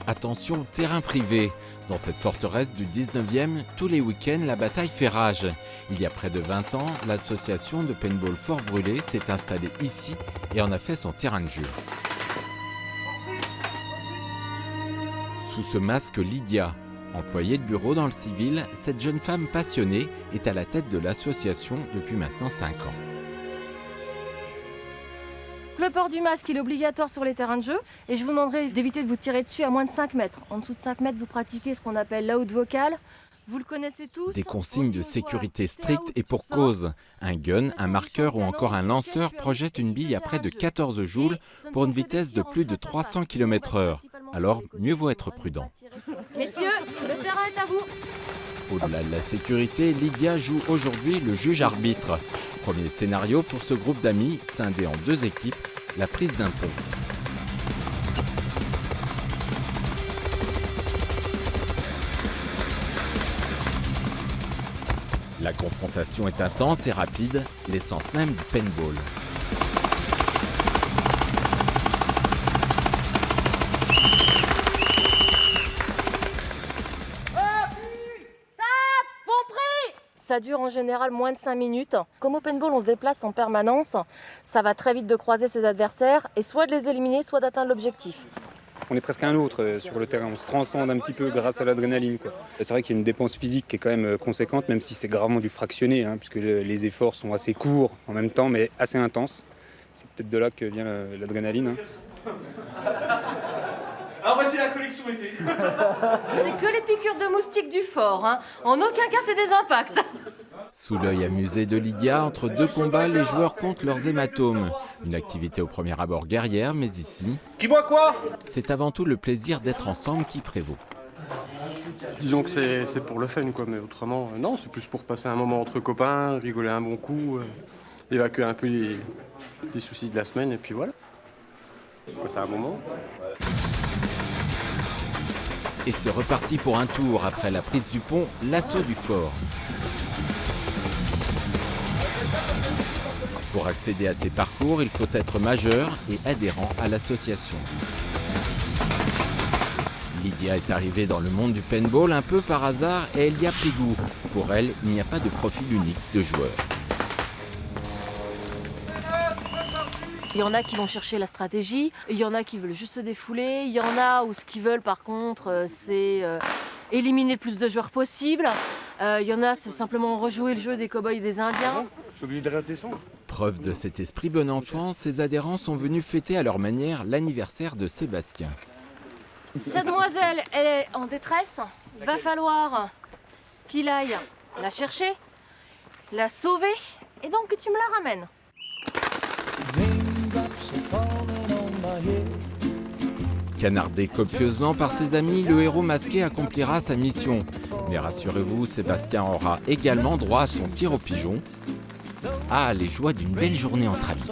Attention, terrain privé. Dans cette forteresse du 19e, tous les week-ends, la bataille fait rage. Il y a près de 20 ans, l'association de paintball Fort Brûlé s'est installée ici et en a fait son terrain de jeu. Sous ce masque, Lydia. Employée de bureau dans le civil, cette jeune femme passionnée est à la tête de l'association depuis maintenant 5 ans. Le port du masque il est obligatoire sur les terrains de jeu et je vous demanderai d'éviter de vous tirer dessus à moins de 5 mètres. En dessous de 5 mètres, vous pratiquez ce qu'on appelle la haute vocale. Vous le connaissez tous. Des consignes de sécurité strictes et pour cause. Un gun, un marqueur ou encore un lanceur projette une bille à près de 14 joules pour une vitesse de plus de 300 km/h. Alors, mieux vaut être prudent. Messieurs, le terrain est à vous. Au-delà de la sécurité, Lydia joue aujourd'hui le juge-arbitre. Premier scénario pour ce groupe d'amis, scindé en 2 équipes, la prise d'un pont. La confrontation est intense et rapide, l'essence même du paintball. Ça dure en général moins de 5 minutes. Comme au paintball, on se déplace en permanence. Ça va très vite de croiser ses adversaires et soit de les éliminer, soit d'atteindre l'objectif. On est presque un autre sur le terrain, on se transcende un petit peu grâce à l'adrénaline. C'est vrai qu'il y a une dépense physique qui est quand même conséquente, même si c'est gravement du fractionné, puisque les efforts sont assez courts en même temps, mais assez intenses. C'est peut-être de là que vient l'adrénaline. Alors voici la collection été. C'est que les piqûres de moustiques du fort. En aucun cas, c'est des impacts. Sous l'œil amusé de Lydia, entre 2 combats, les joueurs comptent leurs hématomes. Une activité au premier abord guerrière, mais ici, Qui boit quoi? c'est avant tout le plaisir d'être ensemble qui prévaut. Disons que c'est pour le fun, quoi, mais autrement, non, c'est plus pour passer un moment entre copains, rigoler un bon coup, évacuer un peu les soucis de la semaine, et puis voilà. C'est un moment. Et c'est reparti pour un tour après la prise du pont, l'assaut du fort. Pour accéder à ces parcours, il faut être majeur et adhérent à l'association. Lydia est arrivée dans le monde du paintball un peu par hasard et elle y a pris goût. Pour elle, il n'y a pas de profil unique de joueur. Il y en a qui vont chercher la stratégie, il y en a qui veulent juste se défouler, il y en a où ce qu'ils veulent par contre c'est éliminer le plus de joueurs possible. Il y en a c'est simplement rejouer le jeu des cow-boys et des indiens. J'ai oublié de rater ça. Preuve de cet esprit bon enfant, ses adhérents sont venus fêter à leur manière l'anniversaire de Sébastien. Cette demoiselle elle est en détresse, il va falloir qu'il aille la chercher, la sauver et donc que tu me la ramènes. Canardé copieusement par ses amis, le héros masqué accomplira sa mission. Mais rassurez-vous, Sébastien aura également droit à son tir au pigeon. Ah, les joies d'une belle journée entre amis.